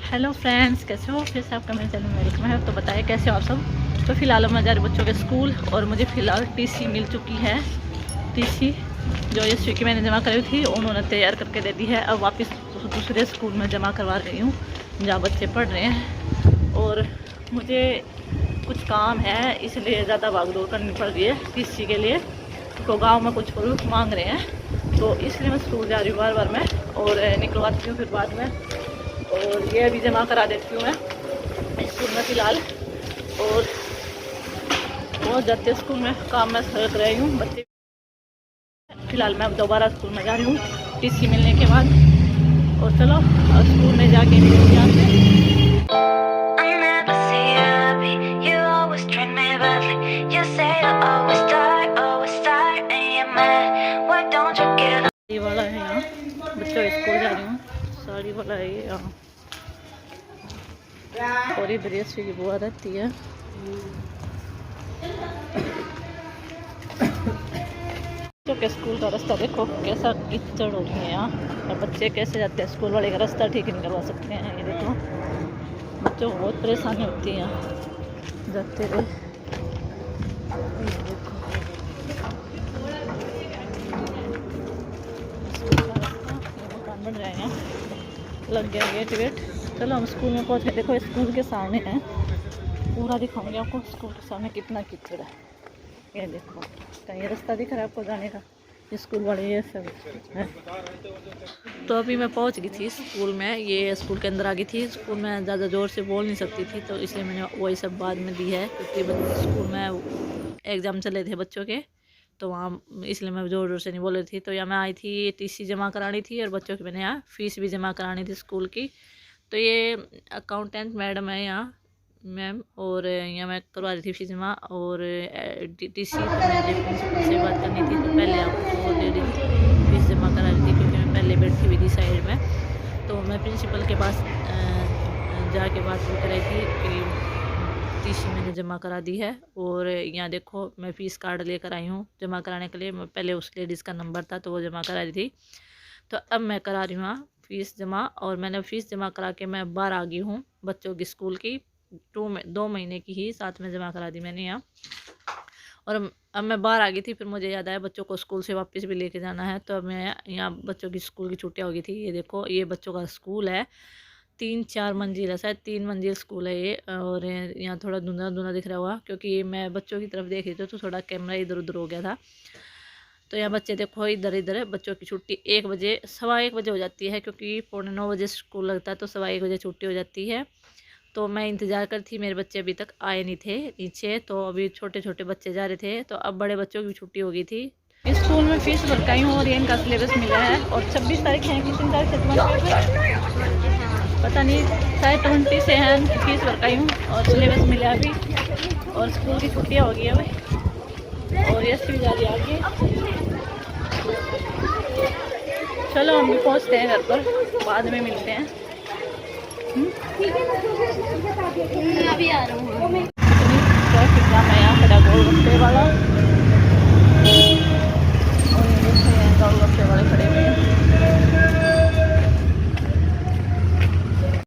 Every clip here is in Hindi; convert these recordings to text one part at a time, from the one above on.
हेलो फ्रेंड्स, कैसे हो? फिर से आपका मेरे चैनल में वेलकम है। तो बताएं कैसे हो आप सब। तो फिलहाल मैं जा रही बच्चों के स्कूल और मुझे फ़िलहाल टीसी मिल चुकी है। टीसी जो यशवी की मैंने जमा करी थी उन्होंने तैयार करके दे दी है। अब वापस दूसरे स्कूल में जमा करवा रही हूँ जहाँ बच्चे पढ़ रहे हैं। और मुझे कुछ काम है इसलिए ज़्यादा भागदौड़ करनी पड़ रही है टीसी के लिए। तो गाँव में कुछ प्रूफ मांग रहे हैं तो इसलिए मैं स्कूल जा रही हूँ बार बार मैं और निकलवाती हूँ फिर बाद में। और ये अभी जमा करा देती हूँ मैं स्कूल में फ़िलहाल। और बहुत जाते स्कूल में काम में रख रही हूँ बच्चे। फ़िलहाल मैं दोबारा स्कूल में जा रही हूँ टीसी मिलने के बाद। और चलो अब स्कूल में जाके मिलूँगी आपसे। साड़ी वाला है यहाँ, बच्चों स्कूल जा रही हूँ। साड़ी वाला है यहाँ और इधर यशवी की बुआ रहती है। बच्चों के स्कूल का रास्ता देखो कैसा कीचड़ हो रही है यहाँ। और बच्चे कैसे जाते हैं स्कूल वाले का रास्ता ठीक नहीं करवा सकते हैं। ये देखो बच्चों को बहुत परेशानी होती है यहाँ जाते हुए। मकान बन रहे हैं, लग गया गेट वेट। चलो हम स्कूल में पहुँच गए। देखो स्कूल के सामने है, पूरा दिखाऊंगी आपको स्कूल के सामने कितना कीचड़ है। ये देखो कहीं रास्ता दिख रहा है आपको जाने का, स्कूल वाले ये सब है। तो अभी मैं पहुंच गई थी स्कूल में। ये स्कूल के अंदर आ गई थी। स्कूल में ज़्यादा ज़ोर से बोल नहीं सकती थी तो इसलिए मैंने वही सब बाद में दी है क्योंकि स्कूल में एग्ज़ाम चले थे बच्चों के तो वहाँ इसलिए मैं ज़ोर ज़ोर से नहीं बोल रही थी। तो यहाँ मैं आई थी टीसी जमा करानी थी और बच्चों की मैंने यहाँ फ़ीस भी जमा करानी थी स्कूल की। तो ये अकाउंटेंट मैडम है यहाँ मैम, और यहाँ मैं करवा रही थी फीस जमा और टीसी। तो मुझे प्रिंसिपल से बात करनी थी तो पहले आपको दे रही थी फीस जमा करा रही थी क्योंकि मैं पहले बैठी हुई थी साइड में। तो मैं प्रिंसिपल के पास जाके बात भी कराई थी कि टीसी मैंने जमा करा दी है। और यहाँ देखो मैं फ़ीस कार्ड लेकर आई हूँ जमा कराने के लिए। मैं पहले उस लेडीज़ का नंबर था तो वो जमा करा रही थी, तो अब मैं करा रही हूँ फ़ीस जमा। और मैंने फ़ीस जमा करा के मैं बाहर आ गई हूँ बच्चों की स्कूल की। 2 महीने की ही साथ में जमा करा दी मैंने यहाँ। और अब मैं बाहर आ गई थी, फिर मुझे याद आया बच्चों को स्कूल से वापस भी लेके जाना है। तो अब मैं यहाँ बच्चों की स्कूल की छुट्टियाँ हो गई थी। ये देखो ये बच्चों का स्कूल है, 3-4 मंजिल है, शायद 3 मंजिल स्कूल है ये। और यहाँ थोड़ा धुंधला धुंधला दिख रहा होगा क्योंकि मैं बच्चों की तरफ देख रही थी तो थोड़ा कैमरा इधर उधर हो गया था। तो यहाँ बच्चे देखो इधर इधर है। बच्चों की छुट्टी 1 बजे 1:15 बजे हो जाती है क्योंकि 8:45 बजे स्कूल लगता है तो 1:15 बजे छुट्टी हो जाती है। तो मैं इंतज़ार कर थी, मेरे बच्चे अभी तक आए नहीं थे नीचे। तो अभी छोटे छोटे बच्चे जा रहे थे तो अब बड़े बच्चों की छुट्टी हो गई थी। स्कूल में फ़ीस भरकाई हूँ और ये इनका सिलेबस मिला है। और 26 तारीख है, कितनी तारीख से पता नहीं, शायद 20 से है। फ़ीस भरकाई हूँ और सिलेबस मिला अभी और स्कूल की छुट्टियाँ हो गई है भाई। और ये भी जा रही है आगे। चलो हम भी पहुँचते हैं घर पर, बाद में मिलते हैं। अभी आ रहा हूँ। ट्रैफिक जाम है यहाँ खड़ा गोलगप्पे वाला। और ये देखो यहाँ गोलगप्पे वाले खड़े हुए हैं।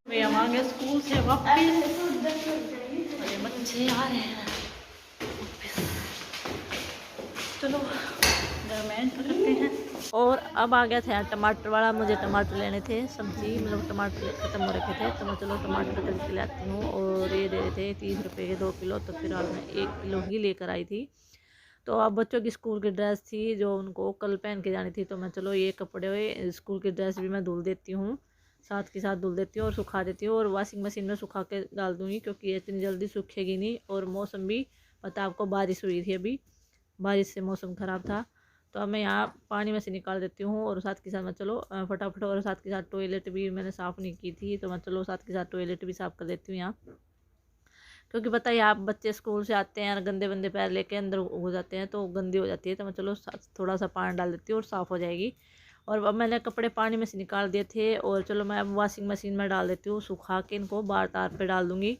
मैं हम आ गए स्कूल से वापस और ये बच्चे आ रहे हैं। चलो घर में एंटर करते हैं। और अब आ गया था टमाटर वाला। मुझे टमाटर लेने थे, सब्जी मतलब टमाटर ख़त्म हो रखे थे तो मैं चलो टमाटर खरीद के लाती हूँ। और ये दे रहे थे 30 रुपये के 2 किलो। तो फिलहाल मैं 1 किलो ही लेकर आई थी। तो अब बच्चों की स्कूल की ड्रेस थी जो उनको कल पहन के जानी थी तो मैं चलो ये कपड़े हुए स्कूल की ड्रेस भी मैं धुल देती हूँ, साथ के साथ धुल देती हूँ और सुखा देती हूँ और वॉशिंग मशीन में सुखा के डाल दूँगी क्योंकि ये इतनी जल्दी सूखेगी नहीं। और मौसम भी पता आपको बारिश हुई थी, अभी बारिश से मौसम ख़राब था। तो अब मैं यहाँ पानी में से निकाल देती हूँ और साथ के साथ मैं चलो फटाफट। और साथ के साथ टॉयलेट भी मैंने साफ़ नहीं की थी तो मैं चलो साथ के साथ टॉयलेट भी साफ़ कर देती हूँ यहाँ। क्योंकि बताइए आप बच्चे स्कूल से आते हैं और गंदे बंदे पैर लेके अंदर हो जाते हैं तो गंदी हो जाती है। तो मैं चलो थोड़ा सा पानी डाल देती हूँ और साफ़ हो जाएगी। और अब मैंने कपड़े पानी में से निकाल दिए थे और चलो मैं अब वॉशिंग मशीन में डाल देती हूँ, सुखा के इनको बार तार पे डाल दूँगी।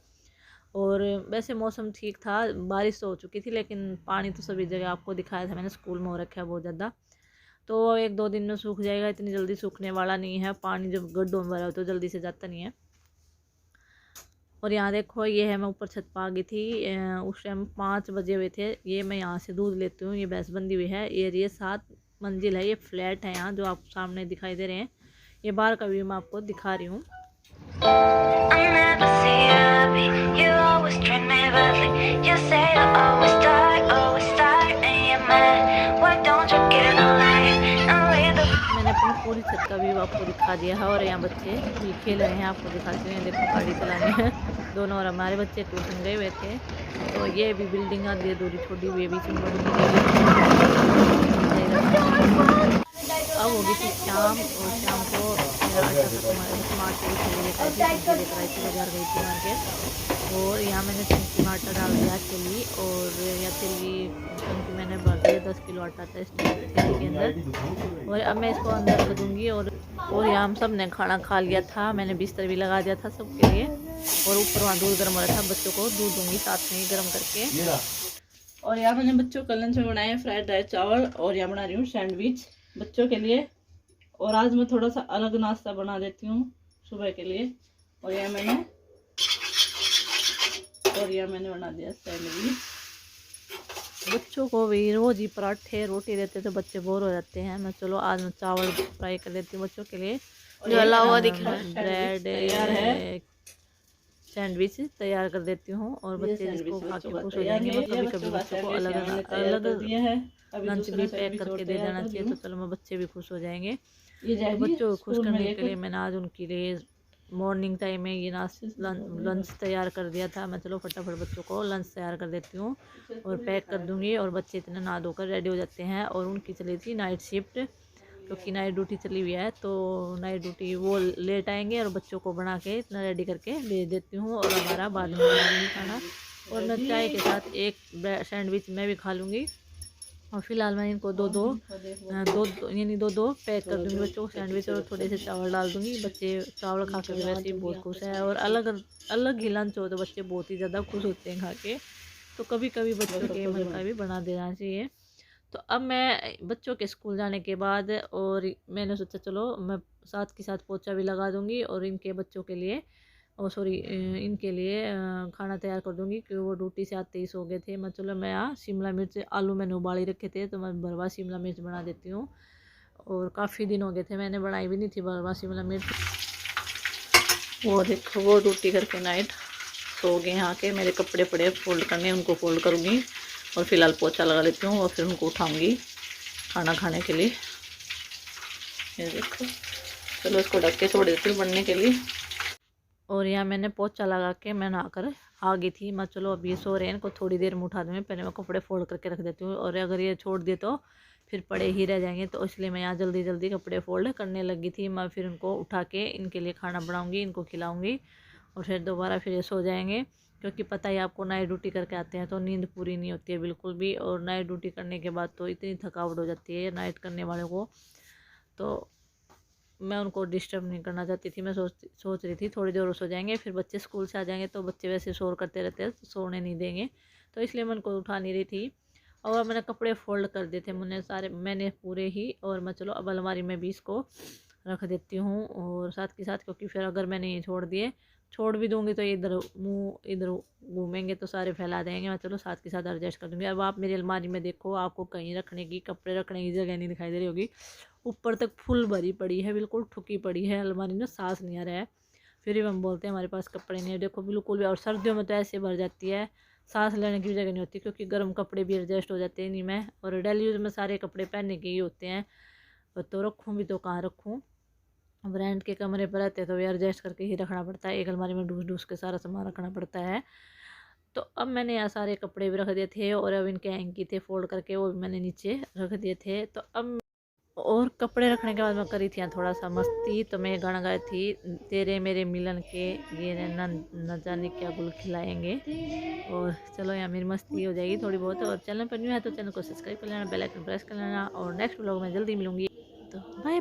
और वैसे मौसम ठीक था, बारिश तो हो चुकी थी लेकिन पानी तो सभी जगह आपको दिखाया था मैंने, स्कूल में हो रखा है बहुत ज़्यादा। तो 1-2 दिन में सूख जाएगा, इतनी जल्दी सूखने वाला नहीं है। पानी जब गड्ढों में भरा हो तो जल्दी से जाता नहीं है। और यहाँ देखो ये है, मैं ऊपर छत पर आ गई थी, उस टाइम 5 बजे हुए थे। ये मैं यहाँ से दूध लेती हूँ, ये भैंस बंधी हुई है। ये 7 मंजिल है, ये फ्लैट है यहाँ जो आप सामने दिखाई दे रहे हैं। ये बाहर का व्यू मैं आपको दिखा रही हूँ। मैंने अपनी पूरी छत का व्यू आपको दिखा दिया है। और यहाँ बच्चे भी खेल रहे हैं, आपको दिखाते हैं। देखो गाड़ी चलाने हैं दोनों, और हमारे बच्चे ट्यूशन गए हुए थे। तो ये भी बिल्डिंग आधी अधूरी छोड़ी हुई है, बीच में अब होगी थी शाम, और शाम को मेरा आटा खत्म टमाटर लेकर आई थी, बाजार गई थी मार्केट। और यहाँ मैंने टंकी में आटा डाल दिया चली, और या चली टंकी मैंने भर दिया। 10 किलो आटा था इस टंकी के अंदर, और अब मैं इसको अंदर कर दूँगी। और यहाँ हम सब ने खाना खा लिया था, मैंने बिस्तर भी लगा दिया था सबके लिए। और ऊपर वहाँ दूध गर्म हो रहा था, बच्चों को दूध दूँगी साथ में ही गर्म करके। और यहाँ मैंने बच्चों का लंच में बनाए फ्राइड राइस चावल, और यहाँ बना रही हूँ सैंडविच बच्चों के लिए। और आज मैं थोड़ा सा अलग नाश्ता बना देती हूँ सुबह के लिए। और यहाँ मैंने बना दिया सैंडविच। बच्चों को भी रोज ही पराठे रोटी देते तो बच्चे बोर हो जाते हैं। मैं चलो आज मैं चावल फ्राई कर देती हूँ बच्चों के लिए। जो अलावा दिख रहा है ब्रेड तैयार है, सैंडविच तैयार कर देती हूँ। और बच्चे इसको खा के खुश हो जाएंगे। मैं कभी कभी बच्चों को अलग लंच भी पैक करके दे देना चाहिए, तो चलो मैं बच्चे भी खुश हो जाएंगे। तो बच्चों को खुश करने के लिए मैंने आज उनके लिए मॉर्निंग टाइम में ये लंच तैयार कर दिया था। मैं चलो फटाफट बच्चों को लंच तैयार कर देती हूँ और पैक कर दूँगी। और बच्चे इतने नहा धोकर रेडी हो जाते हैं। और उनकी चली थी नाइट शिफ्ट, क्योंकि नाइट ड्यूटी चली हुई है, तो नाइट ड्यूटी वो लेट आएंगे। और बच्चों को बना के इतना रेडी करके भेज देती हूँ। और हमारा बाद में बना खाना। और मैं चाय के साथ एक सैंडविच मैं भी खा लूँगी। और फिलहाल मैं इनको दो पैक कर दूँगी बच्चों को सैंडविच, और थोड़े से चावल डाल दूँगी। बच्चे चावल खा कर वैसे ही बहुत खुश है। और अलग ही लंच हो तो बच्चे बहुत ही ज़्यादा खुश होते हैं खा के। तो कभी कभी बच्चों के मन का भी बना देना चाहिए। तो अब मैं बच्चों के स्कूल जाने के बाद, और मैंने सोचा चलो मैं साथ के साथ पोछा भी लगा दूँगी। और इनके बच्चों के लिए इनके लिए खाना तैयार कर दूँगी, क्योंकि वो ड्यूटी से आते ही सो गए थे। मैं यहाँ शिमला मिर्च आलू मैंने उबाली रखे थे, तो मैं भरवा शिमला मिर्च बना देती हूँ। और काफ़ी दिन हो गए थे मैंने बनाई भी नहीं थी भरवा शिमला मिर्च। वो देखो वो ड्यूटी करके नाइट सो गए यहाँ के। मेरे कपड़े पड़े फोल्ड करने, उनको फोल्ड करूँगी। और फिलहाल पोछा लगा लेती हूँ, और फिर उनको उठाऊँगी खाना खाने के लिए। ये देखो, चलो इसको ढक के छोड़ देती हूँ बनने के लिए। और यहाँ मैंने पोछा लगा के मैं नहाकर आ गई थी। मैं चलो अब ये सो रहे हैं, इनको थोड़ी देर में उठा दूँगी। पहले मैं कपड़े फोल्ड करके रख देती हूँ, और अगर ये छोड़ दिए तो फिर पड़े ही रह जाएंगे। तो इसलिए मैं यहाँ जल्दी जल्दी कपड़े फोल्ड करने लगी थी। मैं फिर उनको उठा के इनके लिए खाना बनाऊँगी, इनको खिलाऊँगी, और फिर दोबारा फिर ये सो जाएंगे। क्योंकि पता ही आपको नाइट ड्यूटी करके आते हैं तो नींद पूरी नहीं होती है बिल्कुल भी। और नाइट ड्यूटी करने के बाद तो इतनी थकावट हो जाती है नाइट करने वाले को, तो मैं उनको डिस्टर्ब नहीं करना चाहती थी। मैं सोच रही थी थोड़ी देर सो जाएंगे, फिर बच्चे स्कूल से आ जाएंगे तो बच्चे वैसे शोर करते रहते हैं, तो सोने नहीं देंगे। तो इसलिए मैं उनको उठा नहीं रही थी। और मैंने कपड़े फोल्ड कर दिए थे मैंने पूरे ही। और मैं चलो अब अलमारी में भी इसको रख देती हूँ और साथ के साथ, क्योंकि फिर अगर मैंने ये छोड़ भी दूँगी तो इधर घूमेंगे तो सारे फैला देंगे। मैं चलो साथ के साथ एडजस्ट कर दूँगी। अब आप मेरी अलमारी में देखो, आपको कहीं कपड़े रखने की जगह नहीं दिखाई दे रही होगी। ऊपर तक फुल भरी पड़ी है, बिल्कुल ठुकी पड़ी है अलमारी में, सांस नहीं आ रहा है। फिर भी हम बोलते हैं हमारे पास कपड़े नहीं है। देखो बिल्कुल भी। और सर्दियों में तो ऐसे भर जाती है, सांस लेने की जगह नहीं होती, क्योंकि गर्म कपड़े भी एडजस्ट हो जाते हैं नहीं में। और डेली यूज़ में सारे कपड़े पहनने के ही होते हैं, तो रखूँ भी तो कहाँ रखूँ। अब रेंट के कमरे पर रहते तो एडजस्ट करके ही रखना पड़ता है। एक अलमारी में ढूस के सारा सामान रखना पड़ता है। तो अब मैंने यहाँ सारे कपड़े भी रख दिए थे, और अब इनके हैंकी थे फोल्ड करके, वो भी मैंने नीचे रख दिए थे। तो अब और कपड़े रखने के बाद मैं करी थी यहाँ थोड़ा सा मस्ती। तो मैं गाना गाई थी, तेरे मेरे मिलन के ये न जाने क्या गुल खिलाएंगे। और चलो यहाँ मेरी मस्ती हो जाएगी थोड़ी बहुत। और चैनल पर न्यू है तो चैनल को सब्सक्राइब कर लेना, बेल आइकन प्रेस कर लेना। और नेक्स्ट व्लॉग में जल्दी मिलूंगी, तो बाय बाय।